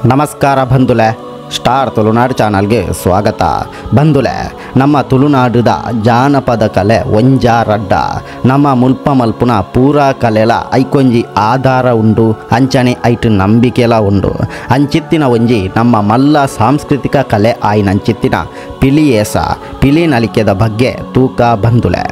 ನಮಸ್ಕಾರ ಬಂಧುಲೆ, ಸ್ಟಾರ್ ತುಳುನಾಡು ಚಾನಲ್ಗೆ ಸ್ವಾಗತ. ಬಂಧುಲೆ, ನಮ್ಮ ತುಳುನಾಡುದ ಜಾನಪದ ಕಲೆ ಒಂಜಾರಡ್ಡ. ನಮ್ಮ ಮುಲ್ಪ ಮಲ್ಪುನ ಪೂರಾ ಕಲೆಲ ಐಕೊಂಜಿ ಆಧಾರ ಉಂಡು, ಅಂಚನೆ ಐಟು ನಂಬಿಕೆಲ ಉಂಡು. ಅಂಚಿತ್ತಿನ ಒಂಜಿ ನಮ್ಮ ಮಲ್ಲ ಸಾಂಸ್ಕೃತಿಕ ಕಲೆ ಆಯ್ನಂಚಿತ್ತಿನ ಪಿಲಿಯೇಸ ಪಿಲಿ ನಲಿಕೆದ ಬಗ್ಗೆ ತೂಕ ಬಂಧುಲೆ.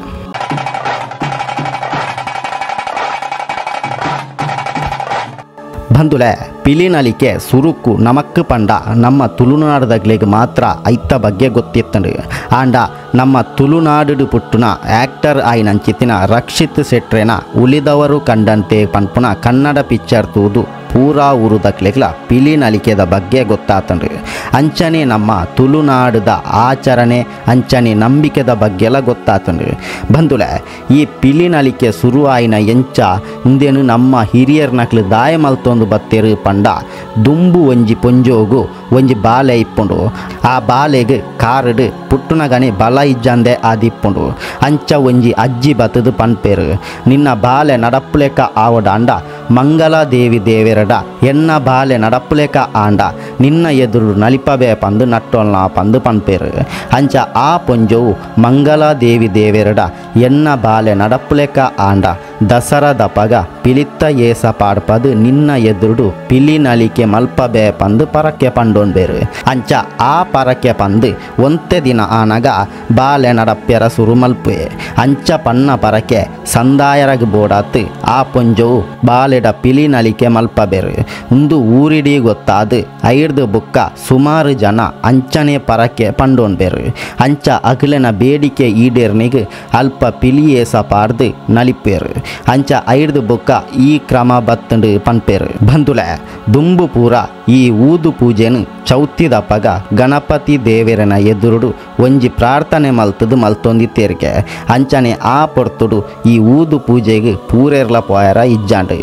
ಬಂಧುಲೆ, ಪಿಲಿನಲಿಕೆ ಸುರುಕು ನಮಕ್ ಪಂಡ ನಮ್ಮ ತುಳುನಾಡದಗ್ಲಿಗೆ ಮಾತ್ರ ಐತ ಬಗ್ಗೆ ಗೊತ್ತಿತ್ತಂಡು. ಆಂಡ ನಮ್ಮ ತುಳುನಾಡು ಪುಟ್ಟುನ ಆ್ಯಕ್ಟರ್ ಆಯ್ನಂಚಿತ್ತಿನ ರಕ್ಷಿತ್ ಶೆಟ್ರೇನ ಉಳಿದವರು ಕಂಡಂತೆ ಪನ್ಪುನ ಕನ್ನಡ ಪಿಕ್ಚರ್ ತೂದು ಪೂರಾ ಊರುದಕ್ಲೆಗ್ಲ ಪಿಲಿನಲಿಕೆದ ಬಗ್ಗೆ ಗೊತ್ತಾತಂಡು. ಅಂಚನೆ ನಮ್ಮ ತುಳುನಾಡುದ ಆಚರಣೆ ಅಂಚನೆ ನಂಬಿಕೆದ ಬಗ್ಗೆಲ್ಲ ಗೊತ್ತಾತಂಡು. ಬಂಧುಲೆ, ಈ ಪಿಲಿನಲಿಕೆ ಶುರು ಆಯ್ನ ಎಂಚ ಇಂದೇನು ನಮ್ಮ ಹಿರಿಯರ್ನಕ್ಲು ದಾಯ ಮಲ್ತೊಂದು ಬತ್ತೇರು ಪಂಡ ದುಂಬು ಒಂಜಿ ಪೊಂಜೋಗು ಒಂಜಿ ಬಾಲೆ ಇಪ್ಪುಂಡು. ಆ ಬಾಲೆಗೆ ಕಾರಡು ಪುಟ್ಟುನ ಗಣಿ ಬಲ ಇಜ್ಜಂದೆ ಆದಿಪ್ಪುಂಡು. ಅಂಚ ಒಂಜಿ ಅಜ್ಜಿ ಬತ್ತದು ಪನ್ಪೇರು, ನಿನ್ನ ಬಾಲೆ ನಡಪ್ಪುಲೆಕ ಆವಡ ಅಂಡ ಮಂಗಲಾದೇವಿ ದೇವೆರಡ ಎನ್ನ ಬಾಲೆ ನಡಪ್ಪುಲೆಕ ಆಂಡ ನಿನ್ನ ಎದುರು ನಲಿಪಬೇ ಪಂದು ನಟ್ಟೊಲ್ನ ಪಂದು ಪನ್ಪೇರು. ಅಂಚ ಆ ಪೊಂಜವು ಮಂಗಲಾದೇವಿ ದೇವೆರಡ ಎನ್ನ ಬಾಲೆ ನಡಪ್ಪುಲೆಕ ಆಂಡ ದಸರಾ ದಪಗ ಪಿಲಿತ್ತ ಏಸ ಪಾಡ್ಪದು ನಿನ್ನ ಎದುರುಡು ಪಿಲಿ ನಲಿಕೆ ಮಲ್ಪಬೇ ಪಂದು ಪರಕ್ಕೆ ಪಂಡೋನ್ಬೇರು. ಅಂಚ ಆ ಪರಕ್ಕೆ ಪಂದು ಒಂತೆ ದಿನ ಆನಗ ಬಾಲೆ ನಡಪ್ಪ್ಯರ ಸುರು ಮಲ್ಪೆ. ಅಂಚ ಪನ್ನ ಪರಕ್ಕೆ ಸಂದಾಯರಗ ಬೋಡಾತ್ ಆ ಪೊಂಜವು ಬಾಲೆಡ ಪಿಲಿ ನಲಿಕೆ ಮಲ್ಪಬೇರು. ಒಂದು ಊರಿಡಿ ಗೊತ್ತಾದು ಐರ್ದು ಬುಕ್ಕ ಸುಮಾರು ಜನ ಅಂಚನೆ ಪರಕ್ಕೆ ಪಂಡೋನ್ಬೇರು. ಅಂಚ ಅಗಲಿನ ಬೇಡಿಕೆ ಈಡೇರ್ನಿಗೆ ಅಲ್ಪ ಪಿಲಿಯೇಸ ಪಾಡ್ದು ನಲಿಪೇರು. ಅಂಚ ಐರ್ದು ಬುಕ್ಕ ಈ ಕ್ರಮ ಬತ್ತಂಡು ಪನ್ಪೇರು. ಬಂಧುಲೆ, ದುಂಬು ಪೂರ ಈ ಊದು ಪೂಜೆನು ಚೌತಿದಪ್ಪಗ ಗಣಪತಿ ದೇವೆರನ ಎದುರುಡು ಒಂಜಿ ಪ್ರಾರ್ಥನೆ ಮಲ್ತದು ಮಲ್ತೊಂದಿತ್ತೇರಿಕೆ. ಅಂಚನೆ ಆ ಪೊರ್ತುಡು ಈ ಊದು ಪೂಜೆಗೆ ಪೂರೆರ್ಲ ಪೋಯರ ಇಜ್ಜಾಂಡು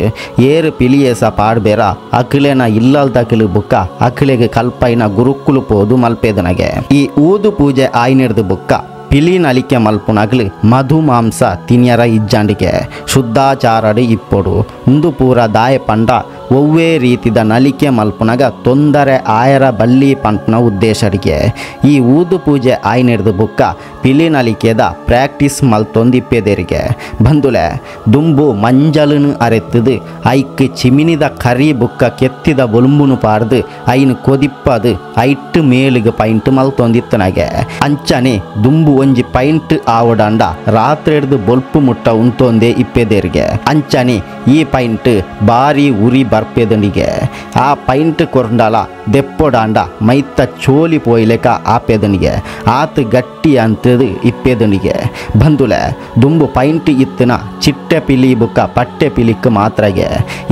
ಏರು ಪಿಲಿಯೇಸ ಪಾಡ್ಬೇರ ಅಕ್ಲೆನ ಇಲ್ಲಲ್ದಕ್ಲು ಬುಕ್ಕ ಅಕ್ಲೆಗೆ ಕಲ್ಪೈನ ಗುರುಕ್ಕುಲು ಪೋದು ಮಲ್ಪೇದನಗೆ. ಈ ಊದು ಪೂಜೆ ಆಯ್ನಿಡ್ದು ಬುಕ್ಕ ಪಿಲಿ ನಲಿಕೆ ಮಲ್ಪುನಗ್ಲು ಮಧು ಮಾಂಸ ತಿನ್ಯರ ಇಜ್ಜಾಂಡಿಗೆ ಶುದ್ಧಾಚಾರಡು ಇಪ್ಪೊಡು. ಇಂದು ಪೂರ ದಾಯ ಪಂಡ ಒವ್ವೇ ರೀತಿದ ನಲಿಕೆ ಮಲ್ಪುನಗ ತೊಂದರೆ ಆಯರ ಬಲ್ಲಿ ಪಂಪನ ಉದ್ದೇಶಡಿಗೆ ಈ ಊದು ಪೂಜೆ ಆಯ್ನಿಡ್ದು ಬುಕ್ಕ ಪಿಲಿ ನಲಿಕೆದ ಪ್ರಾಕ್ಟೀಸ್ ಮಲ್ತೊಂದಿಪ್ಪೆದೇರಿಗೆ. ಬಂಧುಲೆ, ದುಂಬು ಮಂಜಲನು ಅರೆತ್ತದು ಐಕ್ ಚಿಮಿನಿದ ಕರಿ ಬುಕ್ಕ ಕೆತ್ತಿದ ಬೊಲುಂಬುನು ಪಾಡ್ದು ಐನು ಕೊದಿಪ್ಪದು ಐಟ್ಟು ಮೇಲಿಗೆ ಪೈಂಟ್ ಮಲ್ತೊಂದಿತ್ತನಗೆ. ಅಂಚನೆ ದುಂಬು ಒಂಜಿ ಪೈಂಟ್ ಆವಡಂಡ ರಾತ್ರಿ ಹಿಡ್ದು ಬೊಲ್ಪು ಮುಟ್ಟ ಉಂಟೊಂದೇ ಇಪ್ಪೆದೇರಿಗೆ. ಅಂಚನೆ ಈ ಪೈಂಟ್ ಬಾರಿ ಉರಿ ಬರ್ಪೆದನಿಗೆ. ಆ ಪೈಂಟ್ ಕೊರ್ಂಡಲ ದೆಪ್ಪೊಡಾಂಡ ಮೈತ್ತ ಚೋಲಿ ಪೋಯ್ಲೆಕ ಆಪೆದನಿಗೆ ಆತ ಗಟ್ಟಿ ಅಂತದು ಇಪ್ಪೆದನಿಗೆ. ಬಂಧುಲೆ, ದುಂಬು ಪೈಂಟ್ ಇತ್ತಿನ ಚಿಟ್ಟೆ ಪಿಲಿ ಬುಕ್ಕ ಪಟ್ಟೆ ಪಿಲಿಕ್ ಮಾತ್ರಗೆ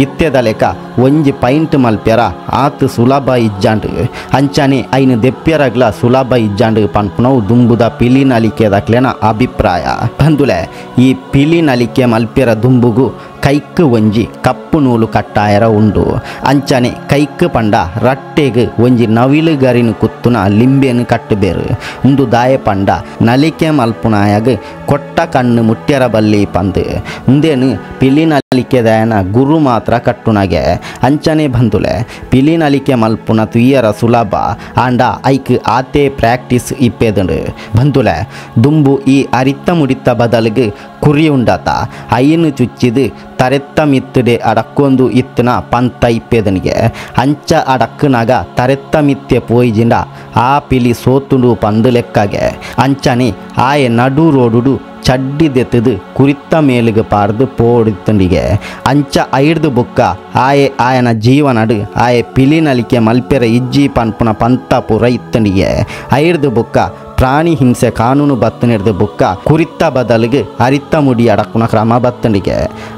ಇತ್ತೆದ ಲೆಕ್ಕ ಒಂಜಿ ಪೈಂಟ್ ಮಲ್ಪ್ಯರ ಆತ ಸುಲಭ ಇಜ್ಜಾಂಡು. ಅಂಚನೆ ಐನು ದೆಪ್ಪ್ಯರಗ್ಲ ಸುಲಭ ಇಜ್ಜಾಂಡು ಪನ್ಪುನವು ದುಂಬುದ ಪಿಲಿ ನಲಿಕೆದಕ್ಲೆನ ಅಭಿಪ್ರಾಯ. ಬಂಧುಲೆ, ಈ ಪಿಲಿ ನಲಿಕೆ ಮಲ್ಪ್ಯರ ದುಂಬುಗು ಕೈಕ್ ಒಂಜಿ ಕಪ್ಪು ನೂಲು ಕಟ್ಟಾಯರ ಉಂಡು. ಅಂಚನೆ ಕೈಕ್ ಪಂಡ ರಟ್ಟೆಗೆ ಒಂಜಿ ನವಿಲು ಗರಿನು ಕುತ್ತುನ ಲಿಂಬೆನು ಕಟ್ಟಬೇರು. ಒಂದು ದಾಯ ಪಂಡ ನಲಿಕೆ ಮಲ್ಪುನಾಯಗ ಕೊಟ್ಟ ಕಣ್ಣು ಮುಟ್ಟ್ಯರ ಬಲ್ಲಿ ಪಂದು ಮುಂದೇನು ಪಿಲಿ ನಲಿಕೆದಾಯನ ಗುರು ಮಾತ್ರ ಕಟ್ಟುನಗೆ. ಅಂಚನೆ ಬಂಧುಲೆ, ಪಿಲಿ ನಲಿಕೆ ಮಲ್ಪುನ ತುಯ್ಯರ ಸುಲಭ ಆಂಡ ಐಕ್ ಆತೆ ಪ್ರಾಕ್ಟೀಸ್ ಇಪ್ಪೆದುಂಡು. ಬಂಧುಲೆ, ದುಂಬು ಈ ಅರಿತ್ತ ಮುಡಿತ ಬದಲಿಗೆ ಕುರಿ ಉಂಡತ ಐನು ಚುಚ್ಚಿದು ತರೆತ್ತ ಮಿತ್ತಡೆ ಅಡಕ್ಕೊಂದು ಇತ್ತನ ಪಂತ ಇಪ್ಪೆದನಿಗೆ. ಅಂಚ ಅಡಕ್ಕನಾಗ ತರೆತ್ತ ಮಿತ್ಯೆ ಪೋಯ್ಜಿಂಡ ಆ ಪಿಲಿ ಸೋತುಂಡು ಪಂದು ಲೆಕ್ಕಗೆ. ಅಂಚನೆ ಆಯೆ ನಡು ರೋಡುಡು ಚಡ್ಡಿದೆತ್ತದು ಕುರಿತ ಮೇಲಿಗೆ ಪಾಡ್ದು ಪೋಡಿತ್ತಂಡಿಗೆ. ಅಂಚ ಐಡ್ದು ಬುಕ್ಕ ಆಯನ ಜೀವನಡು ಆಯೆ ಪಿಲಿ ನಲಿಕೆ ಮಲ್ಪೆರ ಇಜ್ಜಿ ಪನ್ಪುನ ಪಂತ ಪುರ ಇತ್ತಂಡಿಗೆ. ಐಡ್ದು ಬುಕ್ಕ ಪ್ರಾಣಿ ಹಿಂಸೆ ಕಾನೂನು ಬತ್ತನಿಡ್ದು ಬುಕ್ಕ ಕುರಿತ ಬದಲಿಗೆ ಅರಿತ್ತ ಮುಡಿ ಅಡಕ್ಕುನ ಕ್ರಮ ಬತ್ತಂಡಿಗೆ.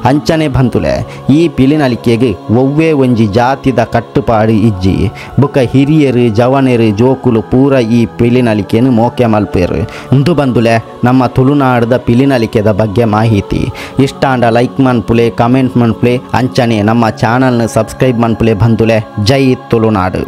ಅಂಚನೆ ಬಂಧುಲೆ, ಈ ಪಿಲಿ ನಲಿಕೆಗೆ ಒವ್ವೇ ಒಂಜಿ ಜಾತಿದ ಕಟ್ಟುಪಾಡು ಇಜ್ಜಿ ಬುಕ್ಕ ಹಿರಿಯರು ಜವನೆರು ಜೋಕುಲು ಪೂರ ಈ ಪಿಲಿ ನಲಿಕೆಯನ್ನು ಮೋಕೆ ಮಲ್ಪೇರು. ಇಂದು ಬಂಧುಲೆ, ನಮ್ಮ ತುಳುನಾಡದ ಪಿಲಿ ನಲಿಕೆದ ಬಗ್ಗೆ ಮಾಹಿತಿ ಇಷ್ಟ ಅಂಡ ಲೈಕ್ ಮನ್ಪುಲೆ, ಕಮೆಂಟ್ ಮನ್ಪುಲೆ, ಅಂಚನೆ ನಮ್ಮ ಚಾನಲ್ನ ಸಬ್ಸ್ಕ್ರೈಬ್ ಮನ್ಪುಲೆ. ಬಂಧುಲೆ, ಜೈ ತುಳುನಾಡು.